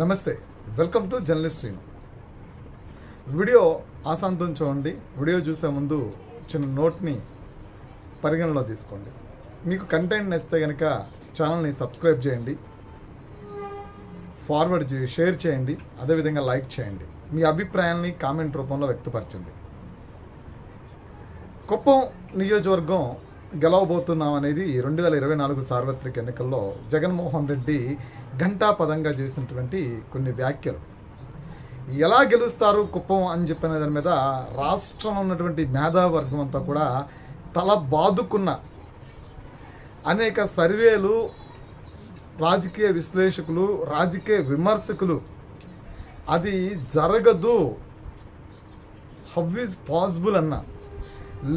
నమస్తే, welcome to journalist Srinu. Video ఆశాంతం చూడండి. వీడియో చూసే ముందు చిన్న నోట్ని పరిగణలో తీసుకోండి. మీకు కంటెంట్ నచ్చితే కనుక ఛానల్ని సబ్స్క్రైబ్ చేయండి, ఫార్వర్డ్ షేర్ చేయండి, అదేవిధంగా లైక్ చేయండి. మీ అభిప్రాయాన్ని కామెంట్ రూపంలో వ్యక్తపరచండి. కుప్పం నియోజకవర్గం గెలవబోతున్నాం అనేది 2024 సార్వత్రిక ఎన్నికల్లో జగన్మోహన్ రెడ్డి ఘంటాపదంగా చేసినటువంటి కొన్ని వ్యాఖ్యలు. ఎలా గెలుస్తారు కుప్పం అని చెప్పిన దాని మీద రాష్ట్రంలో ఉన్నటువంటి మేధావర్గం అంతా కూడా తల బాదుకున్న అనేక సర్వేలు, రాజకీయ విశ్లేషకులు, రాజకీయ విమర్శకులు అది జరగదు, హౌ ఈజ్ పాసిబుల్ అన్న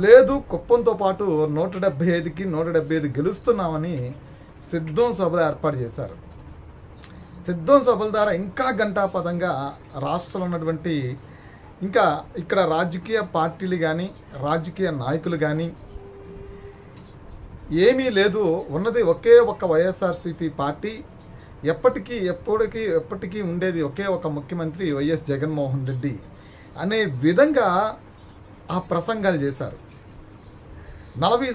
లేదు, కుప్పంతో పాటు 175కి 175 గెలుస్తున్నామని సిద్ధం సభలు ఏర్పాటు చేశారు. సిద్ధం సభల ద్వారా ఇంకా ఘంటాపదంగా రాష్ట్రంలో ఉన్నటువంటి ఇంకా ఇక్కడ రాజకీయ పార్టీలు కానీ రాజకీయ నాయకులు కానీ ఏమీ లేదు, ఉన్నది ఒకే ఒక వైఎస్ఆర్సీపీ పార్టీ, ఎప్పటికీ ఉండేది ఒకే ఒక ముఖ్యమంత్రి వైఎస్ జగన్మోహన్ రెడ్డి అనే విధంగా ఆ ప్రసంగాలు చేశారు. 40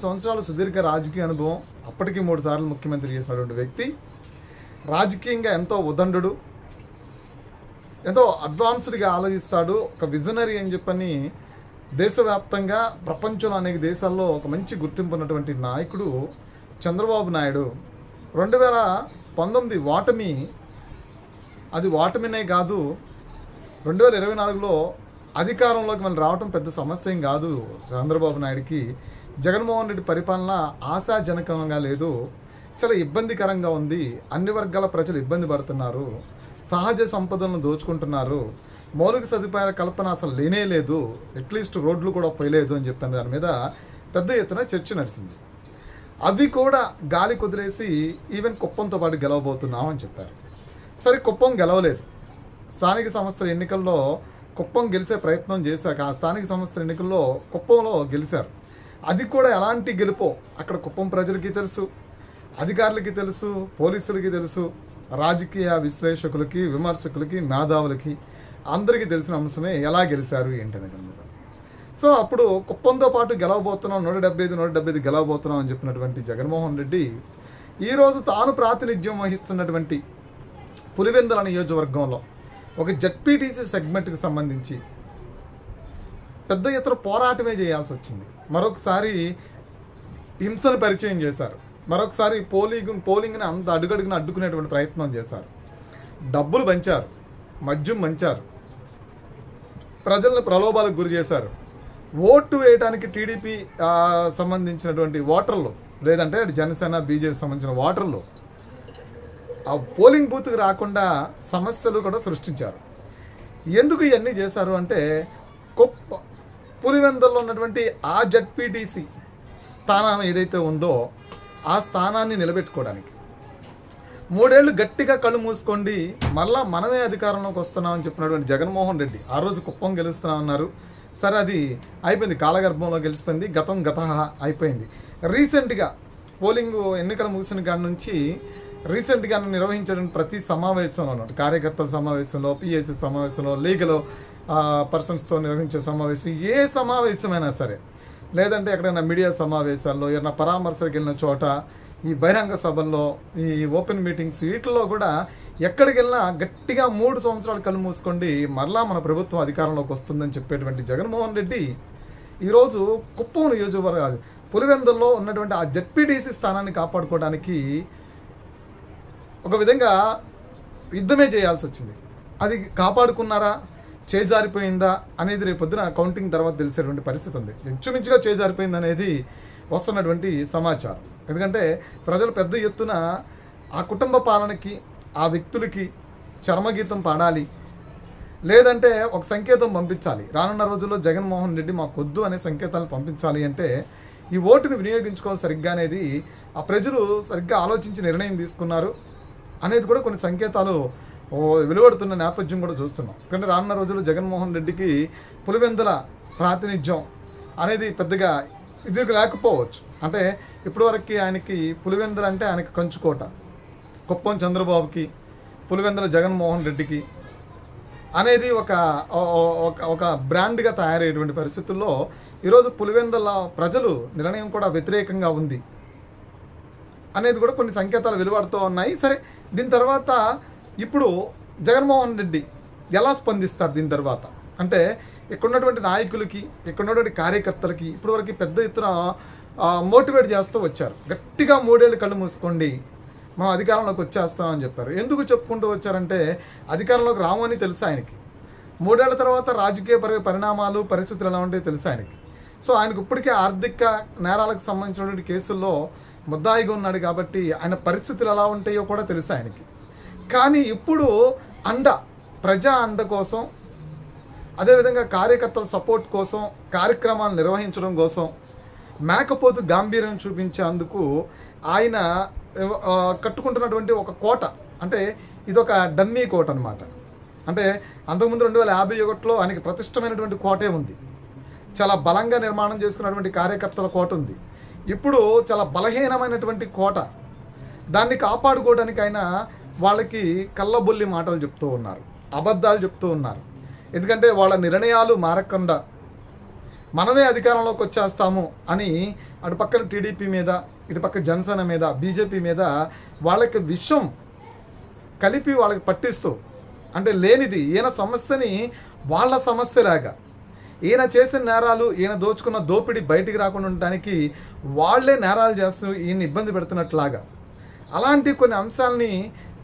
సంవత్సరాలు సుదీర్ఘ రాజకీయ అనుభవం, అప్పటికి 3 సార్లు ముఖ్యమంత్రి చేసినటువంటి వ్యక్తి, రాజకీయంగా ఎంతో ఉదండు, ఎంతో అడ్వాన్స్డ్గా ఆలోచిస్తాడు, ఒక విజనరీ అని చెప్పని దేశవ్యాప్తంగా ప్రపంచంలో అనేక దేశాల్లో ఒక మంచి గుర్తింపు ఉన్నటువంటి నాయకుడు చంద్రబాబు నాయుడు 2019 ఓటమి, అది ఓటమినే కాదు, 2024లో అధికారంలోకి మనం రావటం పెద్ద సమస్య ఏం కాదు. చంద్రబాబు నాయుడికి జగన్మోహన్ రెడ్డి పరిపాలన ఆశాజనకంగా లేదు, చాలా ఇబ్బందికరంగా ఉంది, అన్ని వర్గాల ప్రజలు ఇబ్బంది పడుతున్నారు, సహజ సంపదలను దోచుకుంటున్నారు, మౌలిక సదుపాయాల కల్పన అసలు లేనే లేదు, అట్లీస్ట్ రోడ్లు కూడా పోయలేదు అని చెప్పిన దాని మీద పెద్ద ఎత్తున చర్చ నడిచింది. అవి కూడా గాలి కుదిరేసి ఈవెన్ కుప్పంతో పాటు గెలవబోతున్నాం అని చెప్పారు. సరే, కుప్పం గెలవలేదు. స్థానిక సంస్థల ఎన్నికల్లో కుప్పం గెలిచే ప్రయత్నం చేశాక ఆ స్థానిక సంస్థల ఎన్నికల్లో కుప్పంలో గెలిచారు. అది కూడా ఎలాంటి గెలుపో అక్కడ కుప్పం ప్రజలకి తెలుసు, అధికారులకి తెలుసు, పోలీసులకి తెలుసు, రాజకీయ విశ్లేషకులకి, విమర్శకులకి, మేధావులకి అందరికీ తెలిసిన అంశమే ఎలా గెలిచారు ఏంటనే దాని మీద. సో అప్పుడు కుప్పంతో పాటు గెలవబోతున్నాం, 175 గెలవబోతున్నాం అని చెప్పినటువంటి జగన్మోహన్ రెడ్డి ఈరోజు తాను ప్రాతినిధ్యం వహిస్తున్నటువంటి పులివెందుల నియోజకవర్గంలో ఒక జెడ్పీటీసీ సెగ్మెంట్కి సంబంధించి పెద్ద ఎత్తున పోరాటమే చేయాల్సి వచ్చింది. మరొకసారి హింసను పరిచయం చేశారు, మరొకసారి పోలింగ్ని అంత అడుగడుగున అడ్డుకునేటువంటి ప్రయత్నం చేశారు, డబ్బులు పంచారు, మద్యం పంచారు, ప్రజలను ప్రలోభాలకు గురి చేశారు. ఓటు వేయడానికి టీడీపీ సంబంధించినటువంటి ఓటర్లు, లేదంటే జనసేన బీజేపీ సంబంధించిన ఓటర్లు ఆ పోలింగ్ బూత్కి రాకుండా సమస్యలు కూడా సృష్టించారు. ఎందుకు ఇవన్నీ చేశారు అంటే పులివెందుల్లో ఉన్నటువంటి ఆ జెడ్పీటీసీ స్థానం ఏదైతే ఉందో ఆ స్థానాన్ని నిలబెట్టుకోవడానికి 3 ఏళ్ళు గట్టిగా కళ్ళు మూసుకోండి, మళ్ళా మనమే అధికారంలోకి వస్తున్నామని చెప్పినటువంటి జగన్మోహన్ రెడ్డి ఆ రోజు కుప్పం గెలుస్తున్నామన్నారు. సరే, అది అయిపోయింది, కాలగర్భంలో గెలిచిపోయింది, గత అయిపోయింది. రీసెంట్గా పోలింగ్ ఎన్నికలు ముగిసిన కాడి నుంచి రీసెంట్గా నిర్వహించిన ప్రతి సమావేశంలో, కార్యకర్తల సమావేశంలో, పిఎస్సి సమావేశంలో, లీగల్ పర్సన్స్తో నిర్వహించే సమావేశం, ఏ సమావేశమైనా సరే, లేదంటే ఎక్కడైనా మీడియా సమావేశాల్లో, ఏదైనా పరామర్శలకు వెళ్ళిన చోట, ఈ బహిరంగ సభల్లో, ఈ ఓపెన్ మీటింగ్స్, వీటిల్లో కూడా ఎక్కడికి వెళ్ళినా గట్టిగా 3 సంవత్సరాలు కళ్ళు మూసుకోండి, మరలా మన ప్రభుత్వం అధికారంలోకి వస్తుందని చెప్పేటువంటి జగన్మోహన్ రెడ్డి ఈరోజు కుప్పం నియోజకవర్గం పులివెందుల్లో ఉన్నటువంటి ఆ జెడ్పీటీసీ స్థానాన్ని కాపాడుకోవడానికి ఒక విధంగా యుద్ధమే చేయాల్సి వచ్చింది. అది కాపాడుకున్నారా, చేజారిపోయిందా అనేది రేపొద్దున కౌంటింగ్ తర్వాత తెలిసేటువంటి పరిస్థితి ఉంది. ఇంచుమించుగా చేజారిపోయింది అనేది వస్తున్నటువంటి సమాచారం. ఎందుకంటే ప్రజలు పెద్ద ఎత్తున ఆ కుటుంబ పాలనకి, ఆ వ్యక్తులకి చర్మగీతం పాడాలి, లేదంటే ఒక సంకేతం పంపించాలి. రానున్న రోజుల్లో జగన్మోహన్ రెడ్డి మాకొద్దు అనే సంకేతాలు పంపించాలి అంటే ఈ ఓటుని వినియోగించుకోవాలి సరిగ్గా అనేది ఆ ప్రజలు సరిగ్గా ఆలోచించి నిర్ణయం తీసుకున్నారు అనేది కూడా కొన్ని సంకేతాలు వెలువడుతున్న నేపథ్యం కూడా చూస్తున్నాం. ఎందుకంటే రానున్న రోజుల్లో జగన్మోహన్ రెడ్డికి పులివెందుల ప్రాతినిధ్యం అనేది పెద్దగా ఇది లేకపోవచ్చు. అంటే ఇప్పటివరకు ఆయనకి పులివెందుల అంటే ఆయనకి కంచుకోట, కుప్పం చంద్రబాబుకి పులివెందుల జగన్మోహన్ రెడ్డికి అనేది ఒక బ్రాండ్గా తయారయ్యేటువంటి పరిస్థితుల్లో ఈరోజు పులివెందుల ప్రజలు నిర్ణయం కూడా వ్యతిరేకంగా ఉంది అనేది కూడా కొన్ని సంకేతాలు వెలువడుతూ ఉన్నాయి. సరే, దీని తర్వాత ఇప్పుడు జగన్మోహన్ రెడ్డి ఎలా స్పందిస్తారు దీని తర్వాత అంటే ఇక్కడ ఉన్నటువంటి నాయకులకి, ఇక్కడ ఉన్నటువంటి కార్యకర్తలకి ఇప్పటివరకు పెద్ద ఎత్తున మోటివేట్ చేస్తూ వచ్చారు. గట్టిగా 3 ఏళ్ళు కళ్ళు మూసుకోండి, మనం అధికారంలోకి వచ్చేస్తామని చెప్పారు. ఎందుకు చెప్పుకుంటూ వచ్చారంటే అధికారంలోకి రామని తెలుసు ఆయనకి. 3 ఏళ్ల తర్వాత రాజకీయ పరిణామాలు పరిస్థితులు ఎలా ఉంటాయో తెలుసు ఆయనకి. సో ఆయనకు ఇప్పటికే ఆర్థిక నేరాలకు సంబంధించినటువంటి కేసుల్లో ముద్దాయిగా ఉన్నాడు కాబట్టి ఆయన పరిస్థితులు ఎలా ఉంటాయో కూడా తెలుసు ఆయనకి. కానీ ఇప్పుడు ప్రజా అండ కోసం, అదేవిధంగా కార్యకర్తల సపోర్ట్ కోసం, కార్యక్రమాలు నిర్వహించడం కోసం మేకపోతు గాంభీర్యం చూపించేందుకు ఆయన కట్టుకుంటున్నటువంటి ఒక కోట, అంటే ఇదొక డమ్మీ కోట అనమాట. అంటే అంతకుముందు 2051లో ఆయనకి ప్రతిష్టమైనటువంటి కోటే ఉంది, చాలా బలంగా నిర్మాణం చేసుకున్నటువంటి కార్యకర్తల కోట ఉంది. ఇప్పుడు చాలా బలహీనమైనటువంటి కోట, దాన్ని కాపాడుకోవడానికి ఆయన వాళ్ళకి కళ్ళబొల్లి మాటలు చెప్తూ ఉన్నారు, అబద్ధాలు చెప్తూ ఉన్నారు. ఎందుకంటే వాళ్ళ నిర్ణయాలు మారకుండా మనమే అధికారంలోకి వచ్చేస్తాము అని అటు పక్కన టీడీపీ మీద, ఇటు పక్క జనసేన మీద, బీజేపీ మీద వాళ్ళకి విషం కలిపి వాళ్ళకి పట్టిస్తూ, అంటే లేనిది ఈయన సమస్యని వాళ్ళ సమస్యలాగా, ఈయన చేసిన నేరాలు, ఈయన దోచుకున్న దోపిడీ బయటికి రాకుండా ఉండడానికి వాళ్లే నేరాలు చేస్తూ ఈయన ఇబ్బంది పెడుతున్నట్లాగా అలాంటి కొన్ని అంశాలని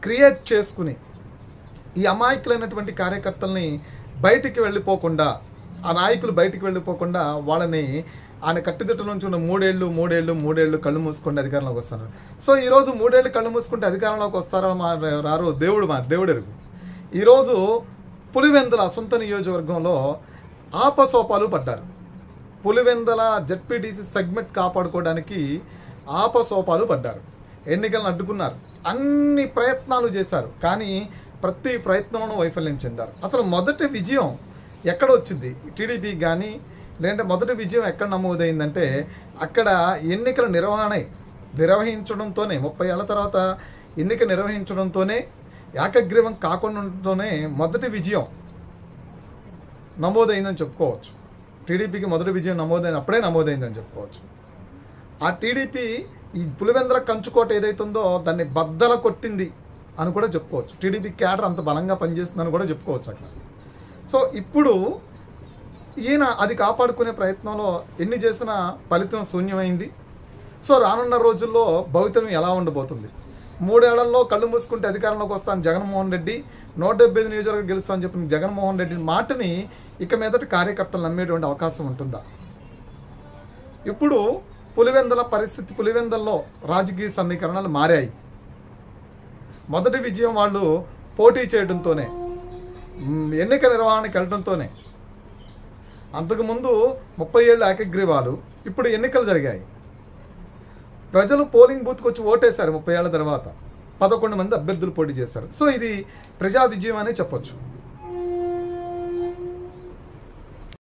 క్రియేట్ చేసుకుని ఈ అమాయకులైనటువంటి కార్యకర్తల్ని బయటికి వెళ్ళిపోకుండా, ఆ నాయకులు బయటికి వెళ్ళిపోకుండా వాళ్ళని ఆయన కట్టుదిట్టు నుంచి ఉన్న 3 ఏళ్ళు కళ్ళు మూసుకుంటే అధికారంలోకి వస్తారు. సో ఈరోజు 3 ఏళ్ళు కళ్ళు మూసుకుంటే అధికారంలోకి వస్తారో రారు దేవుడు ఎరుగు. ఈరోజు పులివెందుల సొంత నియోజకవర్గంలో ఆపసోపాలు పడ్డారు. పులివెందుల జెడ్పీటీసీ సెగ్మెంట్ కాపాడుకోవడానికి ఆపసోపాలు పడ్డారు. ఎన్నికలను అడ్డుకున్నారు, అన్ని ప్రయత్నాలు చేశారు, కానీ ప్రతి ప్రయత్నంలోనూ వైఫల్యం చెందారు. అసలు మొదటి విజయం ఎక్కడ వచ్చింది టీడీపీకి కానీ, లేదంటే మొదటి విజయం ఎక్కడ నమోదైందంటే అక్కడ ఎన్నికల నిర్వహించడంతోనే, 30 ఏళ్ల తర్వాత ఎన్నిక నిర్వహించడంతోనే, ఏకగ్రీవం కాకుండానే మొదటి విజయం నమోదైందని చెప్పుకోవచ్చు. టీడీపీకి మొదటి విజయం అప్పుడే నమోదైందని చెప్పుకోవచ్చు. ఆ టీడీపీ ఈ పులివెందుల కంచుకోట ఏదైతుందో దాన్ని బద్దల కొట్టింది అని కూడా చెప్పుకోవచ్చు. టీడీపీ క్యాడర్ అంత బలంగా పనిచేస్తుందని కూడా చెప్పుకోవచ్చు అక్కడ. సో ఇప్పుడు ఈయన అది కాపాడుకునే ప్రయత్నంలో ఎన్ని చేసినా ఫలితం శూన్యమైంది. సో రానున్న రోజుల్లో భవితవ్యం ఎలా ఉండబోతుంది? 3 ఏళ్లలో కళ్ళు మూసుకుంటే అధికారంలోకి వస్తాను జగన్మోహన్ రెడ్డి, 175 నియోజకవర్గం గెలుస్తామని చెప్పిన జగన్మోహన్ రెడ్డి మాటని ఇక మీదటి కార్యకర్తలు నమ్మేటువంటి అవకాశం ఉంటుందా? ఇప్పుడు పులివెందుల పరిస్థితి, పులివెందుల్లో రాజకీయ సమీకరణలు మారాయి. మొదటి విజయం వాళ్ళు పోటీ చేయడంతోనే, ఎన్నిక నిర్వహణకి వెళ్ళడంతోనే. అంతకుముందు 30 ఏళ్ళు ఏకగ్రీవాలు, ఇప్పుడు ఎన్నికలు జరిగాయి. ప్రజలు పోలింగ్ బూత్కి వచ్చి ఓటేశారు. 30 ఏళ్ల తర్వాత 11 మంది అభ్యర్థులు పోటీ చేశారు. సో ఇది ప్రజా విజయం అనే చెప్పొచ్చు.